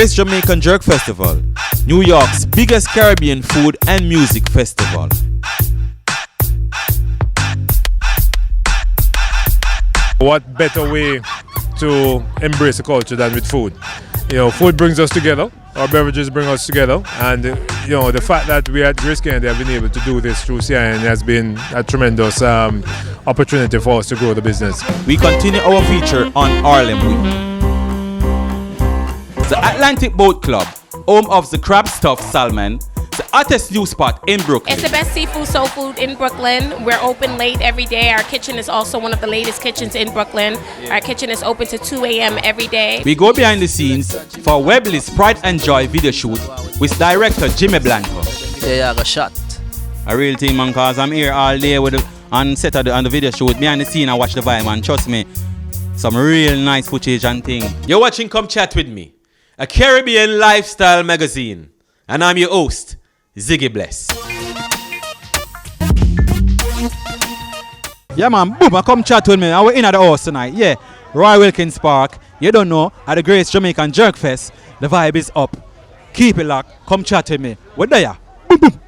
Grace Jamaican Jerk Festival, New York's biggest Caribbean food and music festival. What better way to embrace the culture than with food? You know, food brings us together, our beverages bring us together, and you know, the fact that we at Grace Kennedy have been able to do this through CEEN has been a tremendous opportunity for us to grow the business. We continue our feature on Harlem Week. The Atlantic Boat Club, home of the crab stuffed salmon, the hottest new spot in Brooklyn. It's the best seafood soul food in Brooklyn. We're open late every day. Our kitchen is also one of the latest kitchens in Brooklyn. Our kitchen is open to 2 a.m. every day. We go behind the scenes for Webley's Pride and Joy video shoot with director Jimmy Blanco. Yeah, I got shot. A real thing, man, cause I'm here all day with on set on the video shoot. Behind the scene, I watch the vibe, man. Trust me, some real nice footage and thing. You're watching Come Chat With Me, a Caribbean lifestyle magazine, and I'm your host, Ziggy Bless. Yeah, man, boom, come chat with me. We're in at the house tonight. Yeah, Roy Wilkins Park. You don't know, at the Grace Jamaican Jerk Fest, the vibe is up. Keep it locked. Come chat with me. We're there. Boom, boom.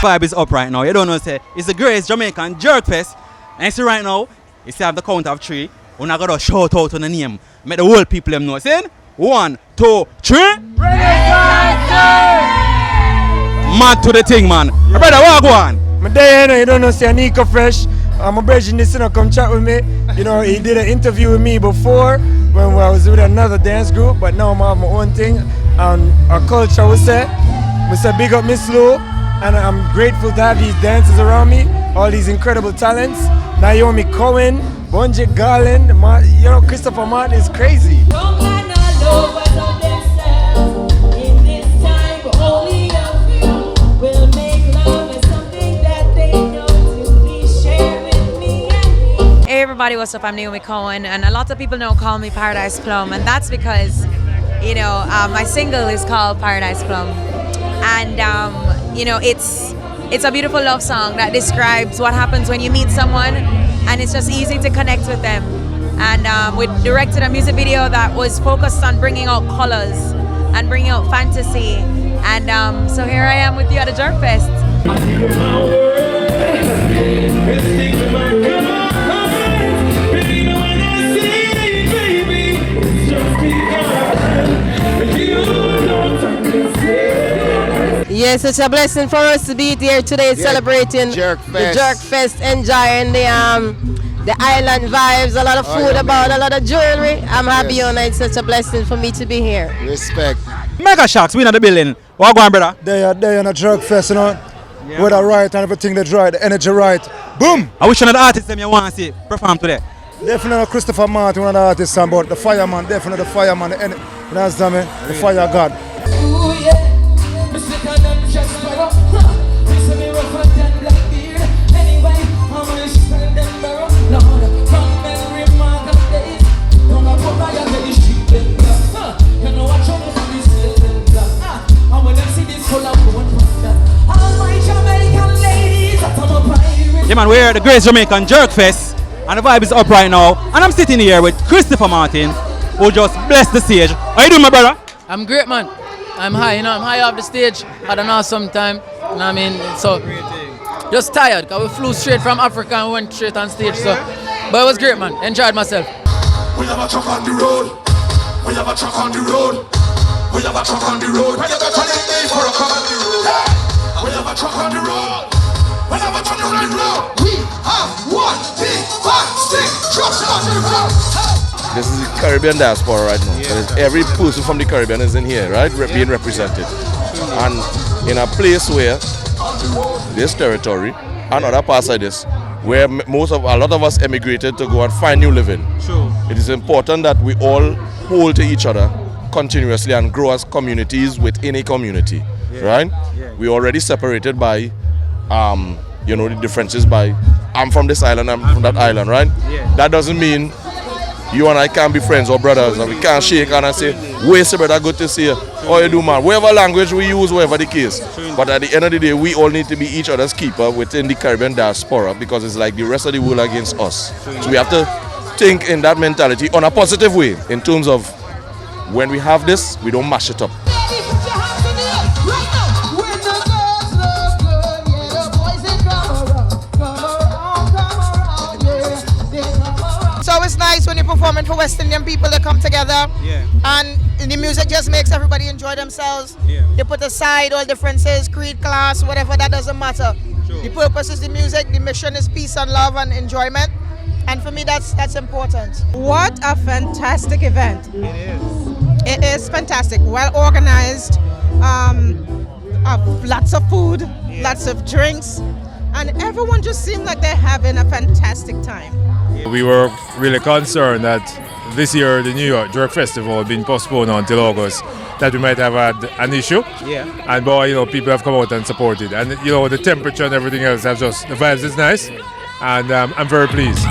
Vibe is up right now. You don't know, say it's the Grace Jamaican Jerk Fest. And you see right now, you see I have the count of 3. We're not gonna shout out on the name. Make the whole people them know. See? 1, 2, 3. Mad to the thing, man. Brother, what go on? My day, you don't know, say Nico Fresh. I'm a bridge in this, come chat with me. You know, he did an interview with me before when I was with another dance group, but now I have my own thing. And our culture, we say big up Miss Lou. And I'm grateful to have these dancers around me, all these incredible talents. Naomi Cohen, Bunji Garland, you know, Christopher Martin is crazy. Hey everybody, what's up? I'm Naomi Cohen, and a lot of people call me Paradise Plum, and that's because, you know, my single is called Paradise Plum. And you know, it's a beautiful love song that describes what happens when you meet someone and it's just easy to connect with them. And we directed a music video that was focused on bringing out colors and bringing out fantasy. And so here I am with you at the Jerk Fest. Yes, it's a blessing for us to be here today, celebrating the Jerk Fest, enjoying the island vibes, a lot of food, about a lot of jewelry. I'm happy on it. It's such a blessing for me to be here. Respect. Mega Sharks, we in the building. What going, brother? They are in a Jerk Fest, you know. Yeah. Weather right and everything that's right, the energy right. Boom! I wish another artist them you want to see perform today. Definitely Christopher Martin, one of the artists, but the fireman, definitely the fireman, you understand me? The fire god. Ooh, yeah. Yeah man, we're at the Grace Jamaican Jerk Fest and the vibe is up right now, and I'm sitting here with Christopher Martin, who just blessed the stage. How you doing, my brother? I'm great, man. I'm high, you know, I'm high off the stage. Had an awesome time, you know what I mean? So, Just tired, because we flew straight from Africa and went straight on stage. So, but it was great, man. Enjoyed myself. We have a truck on the road. We have a truck on the road. We have a truck on the road. We have a truck on the road. We have a truck on the road. We have a truck on the road. We have one big fat stick truck on the road. This is the Caribbean diaspora right now. So every person from the Caribbean is in here, right? Being represented. And in a place where this territory and other parts of this, where a lot of us emigrated to go and find new living. Sure. It is important that we all hold to each other continuously and grow as communities within a community, right? Yeah. We already separated by, the differences by, I'm from this island, I'm from that island, right? Yeah. That doesn't mean you and I can't be friends or brothers, and we can't shake hands and say, "Where's your brother? Good to see you." Or you do, man. Whatever language we use, whatever the case. But at the end of the day, we all need to be each other's keeper within the Caribbean diaspora, because it's like the rest of the world against us. So we have to think in that mentality on a positive way, in terms of when we have this, we don't mash it up. So it's nice when you're performing for West Indian people to come together, and the music just makes everybody enjoy themselves. They put aside all differences, creed, class, whatever, that doesn't matter. The purpose is the music, the mission is peace and love and enjoyment, and for me that's important. What a fantastic event. It is. It is fantastic, well organized, lots of food, lots of drinks, and everyone just seemed like they're having a fantastic time. We were really concerned that this year the New York Jerk Festival had been postponed until August, that we might have had an issue. And boy, people have come out and supported. And the temperature and everything else the vibes is nice. And I'm very pleased.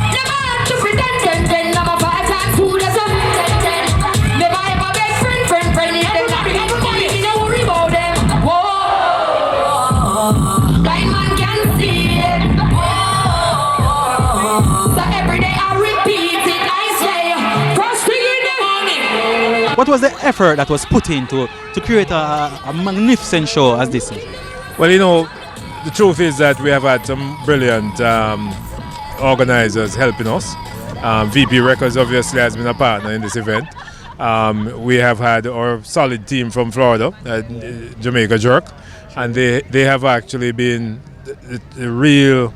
What was the effort that was put in to create a magnificent show as this? Well, the truth is that we have had some brilliant organizers helping us. VP Records obviously has been a partner in this event. We have had our solid team from Florida, Jamaican Jerk, and they have actually been the real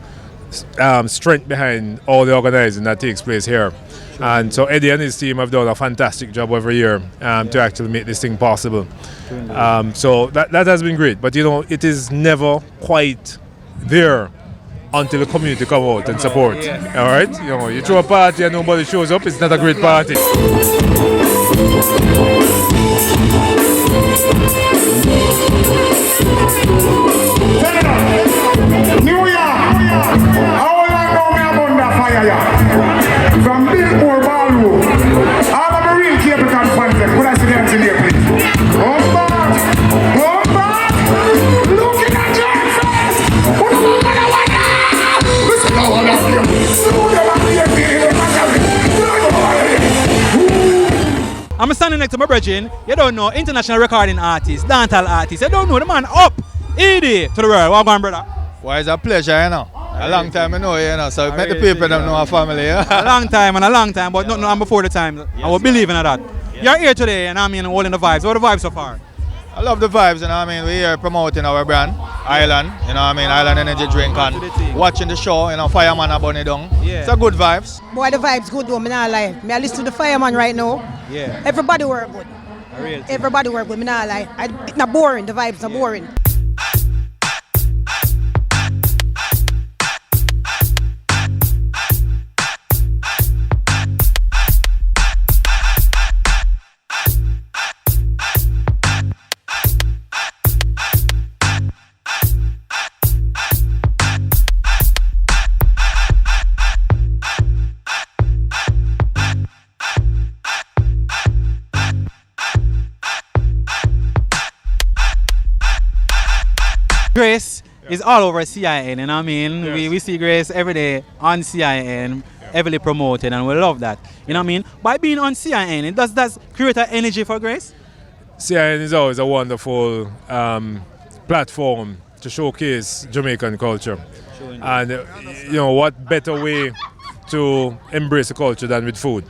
strength behind all the organizing that takes place here. And so Eddie and his team have done a fantastic job every year to actually make this thing possible. So that has been great. But it is never quite there until the community come out and support. All right? You throw a party and nobody shows up, it's not a great party. New York, how long now me about that fire? From Billboard Ballroom, all of the real Capricorn fans, could I see them in here, please? Come back, looking at your face. What do you want to listen, no one else here. I'm standing next to my brethren. You don't know, international recording artist, dancehall artist. You don't know the man up, Edie to the world. What going, brother? Well, it's a pleasure, A long time I know you, so make the people them know our family, A long time, but not before the time. I will believe in that. You're here today, and holding the vibes. What are the vibes so far? I love the vibes, we're here promoting our brand, Island, Island Energy Drink, and watching the show, Fireman and Bunny Dung. It's a good vibes. Boy, the vibes good though, me not lie. Me I listen to the Fireman right now. Yeah. Everybody work good. Everybody work good, me not lie. It's not boring, the vibes are boring. Grace is all over CEEN, you know what I mean? Yes. We see Grace every day on CEEN, heavily promoted, and we love that. You know what I mean? By being on CEEN, does that create an energy for Grace? CEEN is always a wonderful platform to showcase Jamaican culture. And what better way to embrace the culture than with food?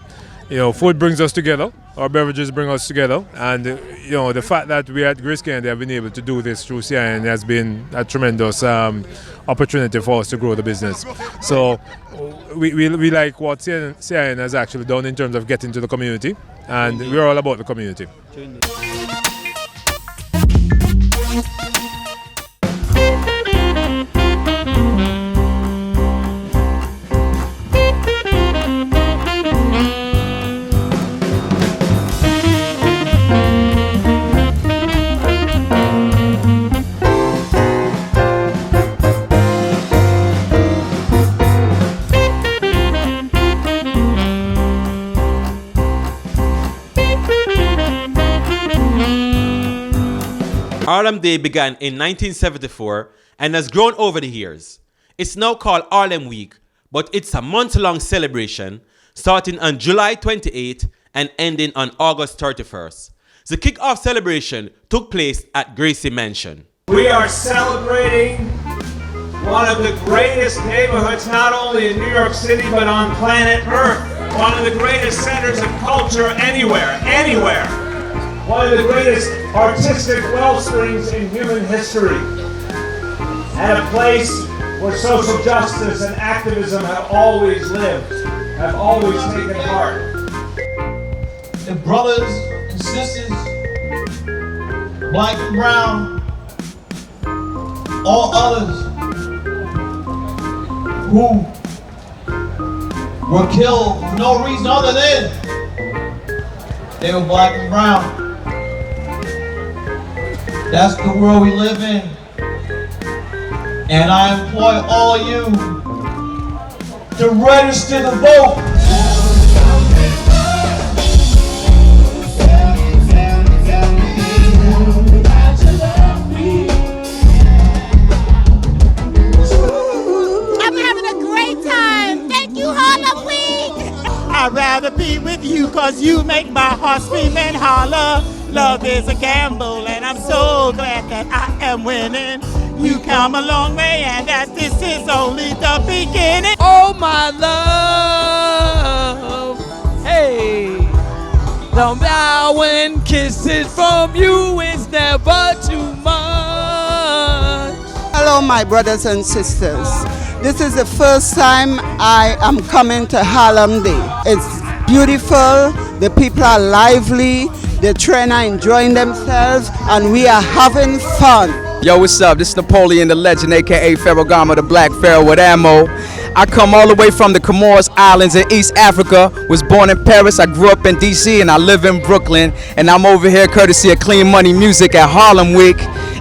Food brings us together, our beverages bring us together, and the fact that we at Grace Kennedy have been able to do this through CEEN has been a tremendous opportunity for us to grow the business. So we like what CEEN has actually done in terms of getting to the community, and we're all about the community. Harlem Day began in 1974 and has grown over the years. It's now called Harlem Week, but it's a month-long celebration starting on July 28th and ending on August 31st. The kick-off celebration took place at Gracie Mansion. We are celebrating one of the greatest neighborhoods not only in New York City but on planet Earth. One of the greatest centers of culture anywhere. One of the greatest artistic wellsprings in human history. And a place where social justice and activism have always lived, have always taken part. The brothers and sisters, black and brown, all others who were killed for no reason other than they were black and brown. That's the world we live in. And I employ all of you to register to vote. I'm having a great time. Thank you, Harlem Week. I'd rather be with you because you make my heart scream and holler. Love is a gamble, and I'm so glad that I am winning. You come a long way, and that this is only the beginning. Oh, my love, hey, the bowing kisses from you is never too much. Hello, my brothers and sisters. This is the first time I am coming to Harlem Day. It's beautiful, the people are lively, the trainers are enjoying themselves, and we are having fun. Yo, what's up? This is Napoleon, the legend, aka Pharaoh Gama, the Black Pharaoh with ammo. I come all the way from the Comoros Islands in East Africa. Was born in Paris, I grew up in DC, and I live in Brooklyn. And I'm over here courtesy of Clean Money Music at Harlem Week.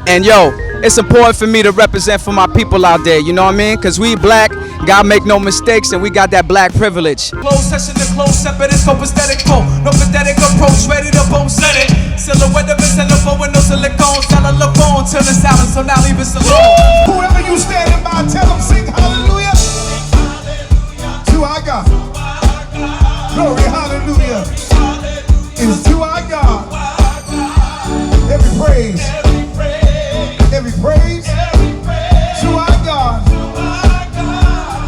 And yo, it's important for me to represent for my people out there, you know what I mean? Because we black, God make no mistakes, and we got that black privilege. Close session to close, separate is copacetic flow. No pathetic approach, ready to boom, set it. Silhouette of a telephone with no silicone. Cellular phone, turn the silent, so now leave us alone. Whoever you standing by, tell them sing hallelujah. To our God. Glory, hallelujah. Is to our God. Every praise. Every praise to our God.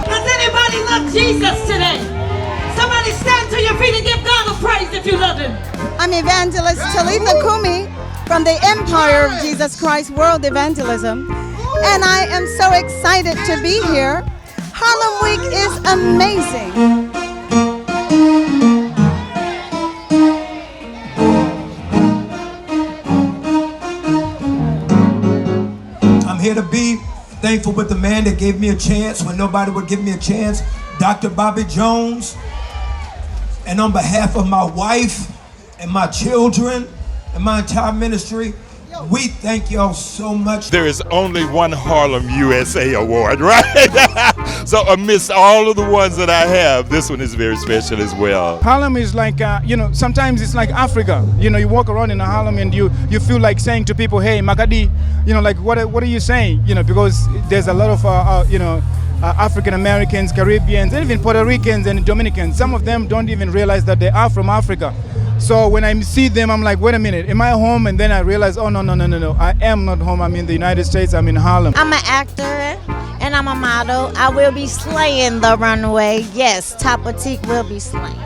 Does anybody love Jesus today? Somebody stand to your feet and give God a praise if you love him. I'm Evangelist Talitha Kumi from the Empire of Jesus Christ World Evangelism, and I am so excited to be here. Harlem Week is amazing. Here to be thankful with the man that gave me a chance when nobody would give me a chance, Dr. Bobby Jones. And on behalf of my wife and my children and my entire ministry, we thank y'all so much. There is only one Harlem USA award, right? So amidst all of the ones that I have, this one is very special as well. Harlem is like, sometimes it's like Africa. You walk around in Harlem and you feel like saying to people, hey, Makadi, like what are you saying? Because there's a lot of, African Americans, Caribbeans, and even Puerto Ricans and Dominicans. Some of them don't even realize that they are from Africa. So when I see them, I'm like, wait a minute, am I home? And then I realize, oh, no, I am not home. I'm in the United States. I'm in Harlem. I'm an actor and I'm a model. I will be slaying the runway. Yes, Top Boutique will be slaying.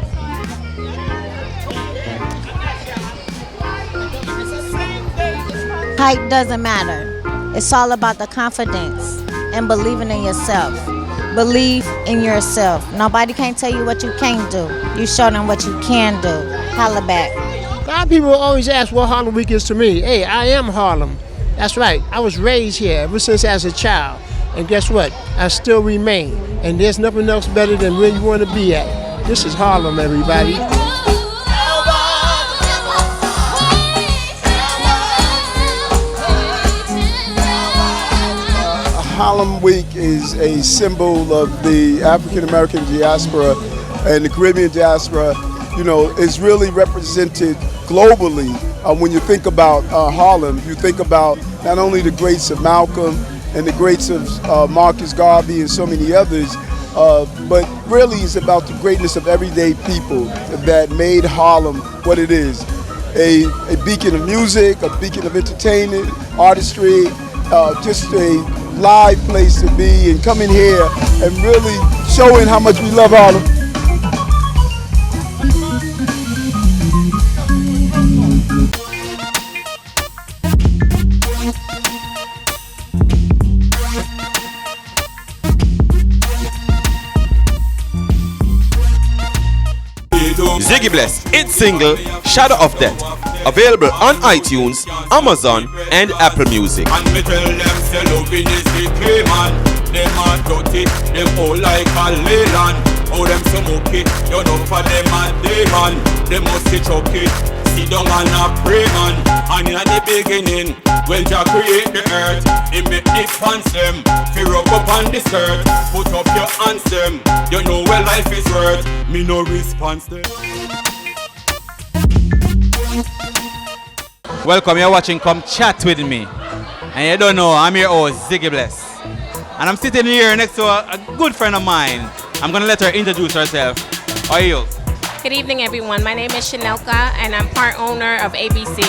Height doesn't matter. It's all about the confidence and believing in yourself. Believe in yourself. Nobody can tell you what you can't do. You show them what you can do. Holla back. A lot of people always ask what Harlem Week is to me. Hey, I am Harlem. That's right. I was raised here ever since as a child. And guess what? I still remain. And there's nothing else better than where you want to be at. This is Harlem, everybody. Harlem Week is a symbol of the African American diaspora and the Caribbean diaspora. You know, is really represented globally. When you think about Harlem, you think about not only the greats of Malcolm and the greats of Marcus Garvey and so many others, but really it's about the greatness of everyday people that made Harlem what it is. A beacon of music, a beacon of entertainment, artistry, just a live place to be, and coming here and really showing how much we love Harlem. Ziggy Bless, its single, Shadow of Death, available on iTunes, Amazon, and Apple Music. And me tell them, say loving is the key, man. Them are dirty, them all like a Leyland. Oh, them so mucky, you know for them and they, man. Them must be chucky, sit down and a pray, man. And in the beginning, when Jah create the earth, He make this pants them, fi rub up on the skirt. Put up your hands them, you know where life is worth. Me no response them. Welcome, you're watching Come Chat With Me. And you don't know, I'm your host, Ziggy Bless. And I'm sitting here next to a good friend of mine. I'm going to let her introduce herself. How are you? Good evening, everyone. My name is Chanelka, and I'm part owner of ABC.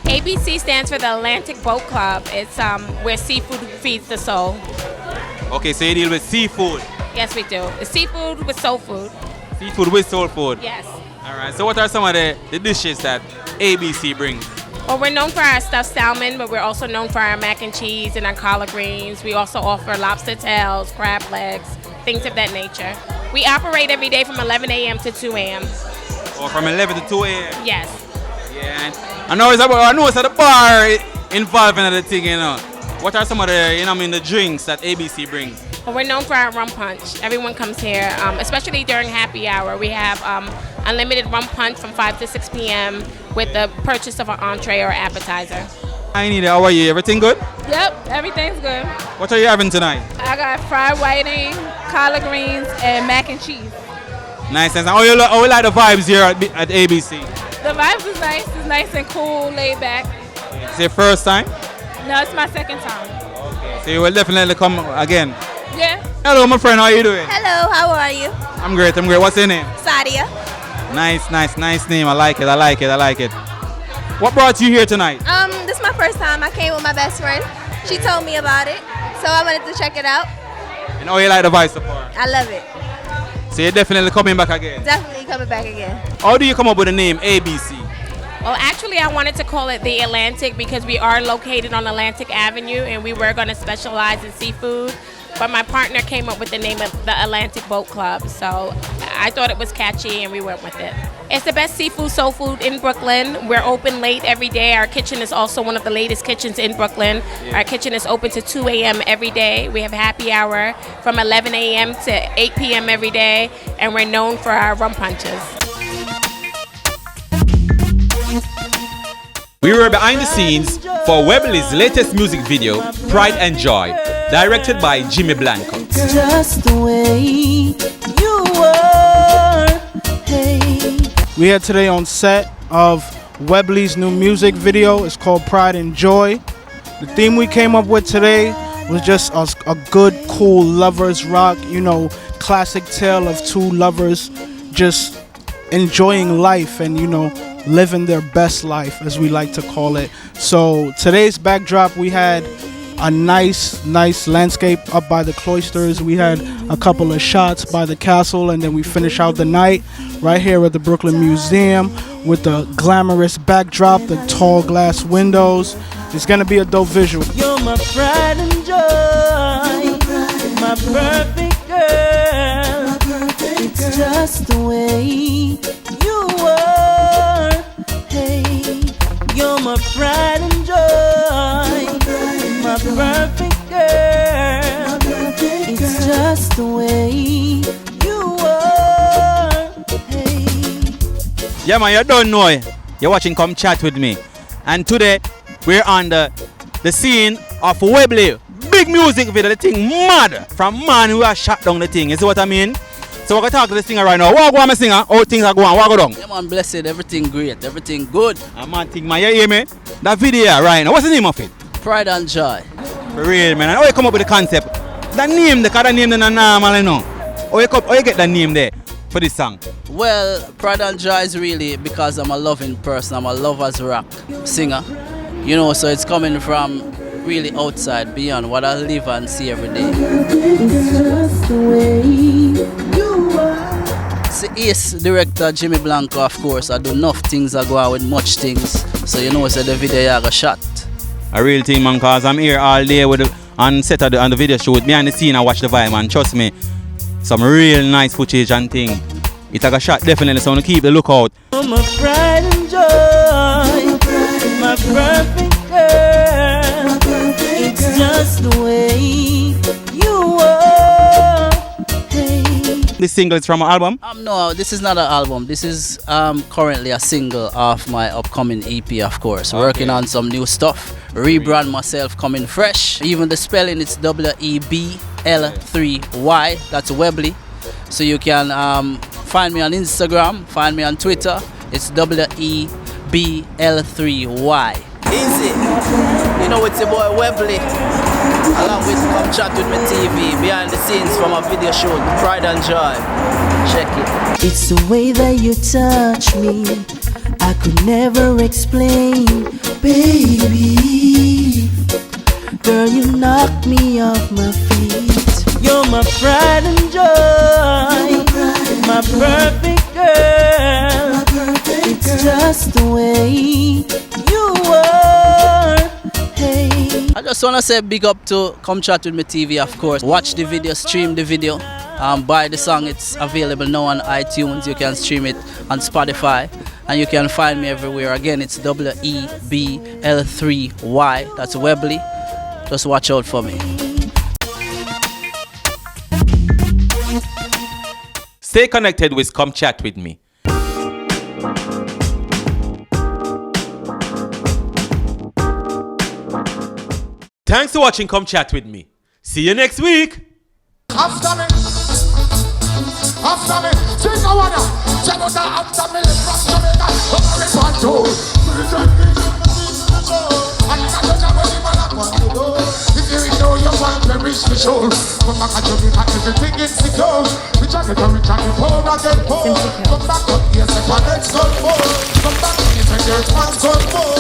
ABC stands for the Atlantic Boat Club. It's where seafood feeds the soul. Okay, so you deal with seafood. Yes, we do. It's seafood with soul food. Seafood with soul food. Yes. All right. So what are some of the dishes that ABC brings? Well, we're known for our stuffed salmon, but we're also known for our mac and cheese and our collard greens. We also offer lobster tails, crab legs, things of that nature. We operate every day from 11 a.m. to 2 a.m. Or from 11 to 2 a.m.? Yes. Yeah. I know it's at the bar involved in the thing, you know. What are some of the, the drinks that ABC brings? Well, we're known for our rum punch. Everyone comes here, especially during happy hour. We have unlimited rum punch from 5 to 6 p.m. with the purchase of an entree or appetizer. Hi, Nita. How are you? Everything good? Yep, everything's good. What are you having tonight? I got fried whiting, collard greens, and mac and cheese. Nice. How you like the vibes here at ABC? The vibes is nice. It's nice and cool, laid back. It's your first time? No, it's my second time. Okay. So you will definitely come again? Yeah. Hello, my friend. How are you doing? Hello, how are you? I'm great. What's your name? Sadia. Nice name. I like it. What brought you here tonight? This is my first time. I came with my best friend. She told me about it, so I wanted to check it out. And how you like the vibe so far? I love it. So you're definitely coming back again? Definitely coming back again. How do you come up with the name ABC? Well, actually, I wanted to call it the Atlantic because we are located on Atlantic Avenue and we were going to specialize in seafood. But my partner came up with the name of the Atlantic Boat Club. So I thought it was catchy and we went with it. It's the best seafood, soul food in Brooklyn. We're open late every day. Our kitchen is also one of the latest kitchens in Brooklyn. Our kitchen is open to 2 a.m. every day. We have happy hour from 11 a.m. to 8 p.m. every day. And we're known for our rum punches. We were behind the scenes for Webley's latest music video, Pride and Joy, directed by Jimmy Blanco. It's just the way you were. Hey. We're here today on set of Webley's new music video. It's called Pride and Joy. The theme we came up with today was just a good, cool lovers rock, you know, classic tale of two lovers just enjoying life and, you know, living their best life, as we like to call it. So today's backdrop, we had a nice landscape up by the cloisters. We had a couple of shots by the castle, and then we finish out the night right here at the Brooklyn Museum with the glamorous backdrop, the tall glass windows. It's gonna be a dope visual. You're my pride and joy, my perfect girl. It's just the way you were. Hey, you're my pride and joy, my perfect girl. It's just the way you were. Hey. Yeah, man, you don't know. You're watching Come Chat With Me. And today, we're on the scene of Webley. Big music video, the thing mad. From man who has shot down the thing. You see what I mean? So we're going to talk to the singer right now. What go on, my singer? How things are going? What go down? Yeah, man, blessed. Everything great. Everything good. And man, think, man, you hear me? That video right now. What's the name of it? Pride and Joy. For real, man. How you come up with the concept? That name, the kind of name is not normal, you know. How you get that name there for this song? Well, Pride and Joy is really because I'm a loving person. I'm a lover's rock singer. You know, so it's coming from really outside, beyond what I live and see every day. It's just the way you are. It's the Ace director Jimmy Blanco, of course. I do enough things, I go out with much things. So you know, so the video I got shot. A real thing, man, cause I'm here all day on set of on the video shoot. Me and the scene, I watch the vibe, man. Trust me, some real nice footage and thing. It got shot definitely, so I'm gonna keep the lookout. My pride and joy, my perfect girl. It's just the way you were. Hey. This single is from an album? No, this is not an album. This is currently a single of my upcoming EP, of course. Okay. Working on some new stuff. Rebrand myself, coming fresh. Even the spelling, it's Webley. That's Webley. So you can find me on Instagram, find me on Twitter. It's Webley. Easy. You know, it's your boy Webley. Along with Come Chat With Me TV, behind the scenes from a video shoot, Pride and Joy. Check it. It's the way that you touch me, I could never explain, baby. Girl, you knock me off my feet. You're my pride and joy, my perfect girl. It's just the way you were. Hey. I just want to say big up to Come Chat With Me TV, of course. Watch the video, stream the video, buy the song. It's available now on iTunes. You can stream it on Spotify, and you can find me everywhere. Again, it's Webley. That's Webley. Just watch out for me. Stay connected with Come Chat With Me. Thanks for watching Come Chat With Me. See you next week. After me, sing a wanna, check out the after me, from Jamaica, over the panto. And I don't know where the man I want to go. If you know you want to reach the show, come back and Jamaica, everything is secure. We try to pull and get pulled. Come back up here, say, let's go for. Come back here, say, there's one good for.